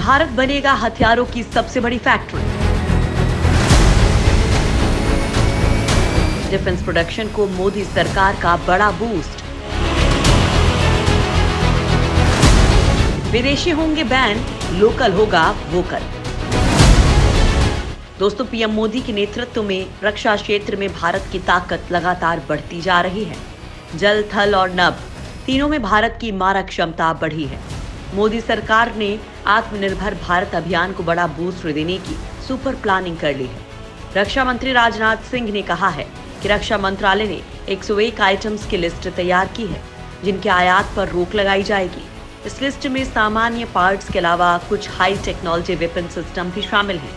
भारत बनेगा हथियारों की सबसे बड़ी फैक्ट्री। डिफेंस प्रोडक्शन को मोदी सरकार का बड़ा बूस्ट। विदेशी होंगे बैन, लोकल होगा वोकल। दोस्तों, पीएम मोदी के नेतृत्व में रक्षा क्षेत्र में भारत की ताकत लगातार बढ़ती जा रही है। जल, थल और नभ तीनों में भारत की मारक क्षमता बढ़ी है। मोदी सरकार ने आत्मनिर्भर भारत अभियान को बड़ा बूस्ट देने की सुपर प्लानिंग कर ली है। रक्षा मंत्री राजनाथ सिंह ने कहा है कि रक्षा मंत्रालय ने 101 आइटम्स की लिस्ट तैयार की है जिनके आयात पर रोक लगाई जाएगी। इस लिस्ट में सामान्य पार्ट्स के अलावा कुछ हाई टेक्नोलॉजी वेपन सिस्टम भी शामिल हैं।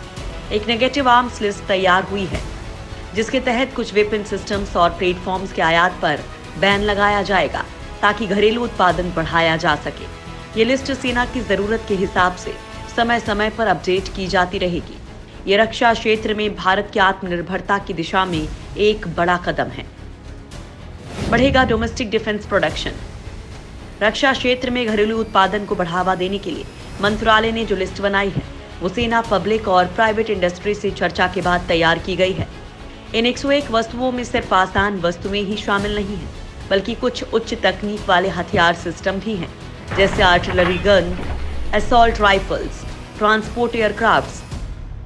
एक नेगेटिव आर्म्स लिस्ट तैयार हुई है जिसके तहत कुछ वेपन सिस्टम्स और प्लेटफॉर्म्स के आयात पर बैन लगाया जाएगा ताकि घरेलू उत्पादन बढ़ाया जा सके। ये लिस्ट सेना की जरूरत के हिसाब से समय समय पर अपडेट की जाती रहेगी। ये रक्षा क्षेत्र में भारत की आत्मनिर्भरता की दिशा में एक बड़ा कदम है। बढ़ेगा डोमेस्टिक डिफेंस प्रोडक्शन। रक्षा क्षेत्र में घरेलू उत्पादन को बढ़ावा देने के लिए मंत्रालय ने जो लिस्ट बनाई है वो सेना, पब्लिक और प्राइवेट इंडस्ट्री से चर्चा के बाद तैयार की गई है। इन 101 वस्तुओं में सिर्फ आसान वस्तुएं ही शामिल नहीं हैं, बल्कि कुछ उच्च तकनीक वाले हथियार सिस्टम भी हैं, जैसे artillery gun, assault rifles, transport aircrafts,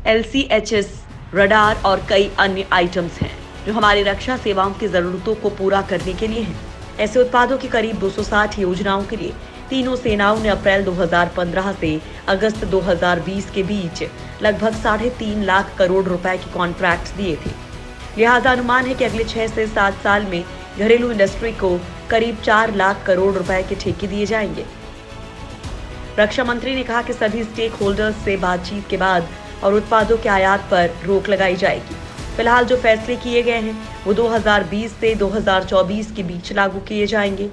LCHS, radar और कई अन्य आइटम्स हैं जो हमारी रक्षा सेवाओं की जरूरतों को पूरा करने के लिए हैं। ऐसे उत्पादों की करीब 260 योजनाओं के लिए तीनों सेनाओं ने अप्रैल 2015 से अगस्त 2020 के बीच लगभग 3.5 लाख करोड़ रुपए के कॉन्ट्रैक्ट्स दिए थे। लिहाजा अनुमान है कि अगले 6 से 7 साल में घरेलू इंडस्ट्री को करीब 4 लाख करोड़ रुपए के ठेके दिए जाएंगे। रक्षा मंत्री ने कहा कि सभी स्टेक होल्डर्स से बातचीत के बाद और उत्पादों के आयात पर रोक लगाई जाएगी। फिलहाल जो फैसले किए गए हैं वो 2020 से 2024 के बीच लागू किए जाएंगे।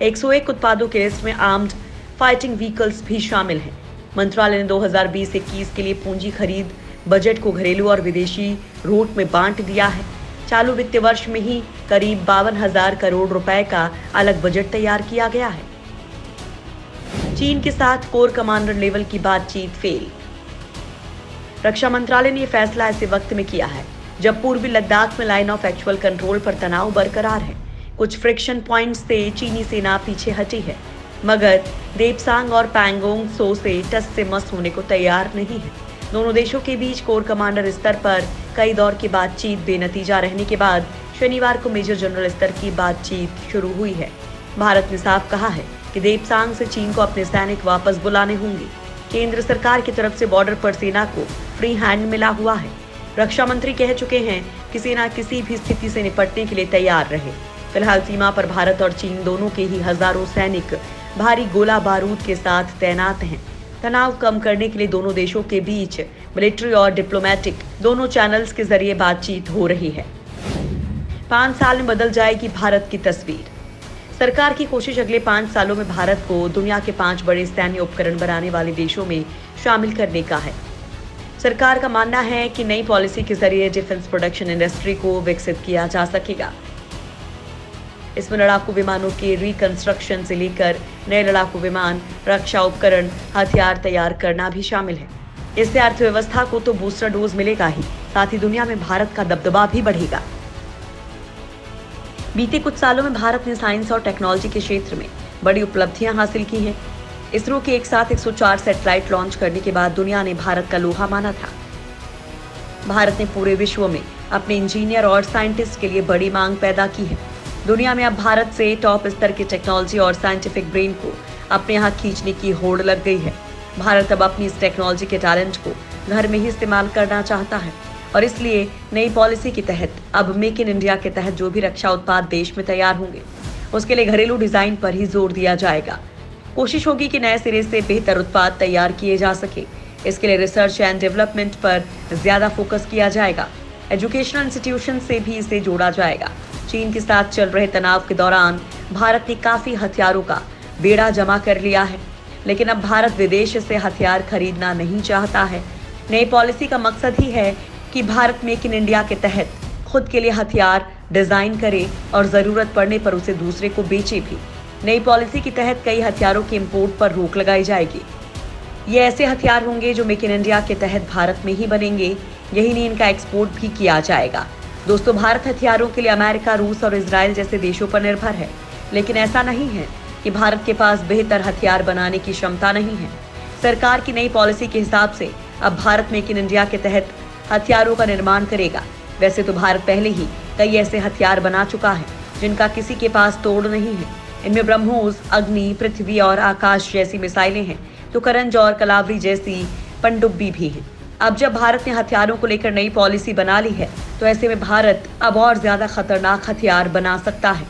101 उत्पादों के लिस्ट में आर्म्ड फाइटिंग व्हीकल्स भी शामिल हैं। मंत्रालय ने 2020-21 के लिए पूंजी खरीद बजट को घरेलू और विदेशी रूट में बांट दिया है। चालू वित्तीय वर्ष में ही करीब 52,000 करोड़ रुपए का अलग बजट तैयार किया गया है। चीन के साथ कोर कमांडर लेवल की बातचीत फेल। रक्षा मंत्रालय ने यह फैसला ऐसे वक्त में किया है जब पूर्वी लद्दाख में लाइन ऑफ एक्चुअल कंट्रोल पर तनाव बरकरार है। कुछ फ्रिक्शन पॉइंट्स से चीनी सेना पीछे हटी है, मगर देपसांग और पैंगोंग सो से टस से मस होने को तैयार नहीं है। दोनों देशों के बीच कोर कमांडर स्तर पर कई दौर की बातचीत बेनतीजा रहने के बाद शनिवार को मेजर जनरल स्तर की बातचीत शुरू हुई है। भारत ने साफ कहा है कि देपसांग से चीन को अपने सैनिक वापस बुलाने होंगे। केंद्र सरकार की तरफ से बॉर्डर पर सेना को फ्री हैंड मिला हुआ है। रक्षा मंत्री कह चुके हैं कि सेना किसी भी स्थिति से निपटने के लिए तैयार रहे। फिलहाल सीमा पर भारत और चीन दोनों के ही हजारों सैनिक भारी गोला बारूद के साथ तैनात हैं। तनाव कम करने के लिए दोनों देशों के बीच मिलिट्री और डिप्लोमेटिक दोनों चैनल्स के जरिए बातचीत हो रही है। 5 साल में बदल जाएगी भारत की तस्वीर। सरकार की कोशिश अगले 5 सालों में भारत को दुनिया के 5 बड़े सैन्य उपकरण बनाने वाले देशों में शामिल करने का है। सरकार का मानना है कि नई पॉलिसी के जरिए डिफेंस प्रोडक्शन इंडस्ट्री को विकसित किया जा सकेगा। इसमें लड़ाकू विमानों के रिकंस्ट्रक्शन से लेकर नए लड़ाकू विमान, रक्षा उपकरण, हथियार तैयार करना भी शामिल है। इससे अर्थव्यवस्था को तो बूस्टर डोज मिलेगा ही, साथ ही दुनिया में भारत का दबदबा भी बढ़ेगा। बीते कुछ सालों में भारत ने साइंस और टेक्नोलॉजी के क्षेत्र में बड़ी उपलब्धियां हासिल की हैं। इसरो के एक साथ 104 सैटेलाइट लॉन्च करने के बाद दुनिया ने भारत का लोहा माना था। भारत ने पूरे विश्व में अपने इंजीनियर और साइंटिस्ट के लिए बड़ी मांग पैदा की है। दुनिया में अब भारत से टॉप स्तर की टेक्नोलॉजी और साइंटिफिक ब्रेन को अपने यहाँ खींचने की होड़ लग गई है। भारत अब अपनी इस टेक्नोलॉजी के टैलेंट को घर में ही इस्तेमाल करना चाहता है और इसलिए नई पॉलिसी के तहत अब मेक इन इंडिया के तहत जो भी रक्षा उत्पाद देश में तैयार होंगे उसके लिए घरेलू डिजाइन पर ही जोर दिया जाएगा। कोशिश होगी कि नए सिरे से बेहतर उत्पाद तैयार किए जा सके। इसके लिए रिसर्च एंड डेवलपमेंट पर ज्यादा फोकस किया जाएगा। एजुकेशनल इंस्टीट्यूशन से भी इसे जोड़ा जाएगा। चीन के साथ चल रहे तनाव के दौरान भारत ने काफी हथियारों का बेड़ा जमा कर लिया है, लेकिन अब भारत विदेश से हथियार खरीदना नहीं चाहता है। नई पॉलिसी का मकसद ही है कि भारत मेक इन इंडिया के तहत खुद के लिए हथियार डिजाइन करे और जरूरत पड़ने पर उसे दूसरे को बेचे भी। नई पॉलिसी के तहत कई हथियारों के इंपोर्ट पर रोक लगाई जाएगी। ये ऐसे हथियार होंगे जो मेक इन इंडिया के तहत भारत में ही बनेंगे। यही नहीं, इनका एक्सपोर्ट भी किया जाएगा। दोस्तों, भारत हथियारों के लिए अमेरिका, रूस और इजराइल जैसे देशों पर निर्भर है, लेकिन ऐसा नहीं है कि भारत के पास बेहतर हथियार बनाने की क्षमता नहीं है। सरकार की नई पॉलिसी के हिसाब से अब भारत मेक इन इंडिया के तहत हथियारों का निर्माण करेगा। वैसे तो भारत पहले ही कई ऐसे हथियार बना चुका है जिनका किसी के पास तोड़ नहीं है। इनमें ब्रह्मोस, अग्नि, पृथ्वी और आकाश जैसी मिसाइलें हैं, तो करंज और कलावरी जैसी पनडुब्बी भी हैं। अब जब भारत ने हथियारों को लेकर नई पॉलिसी बना ली है, तो ऐसे में भारत अब और ज्यादा खतरनाक हथियार बना सकता है।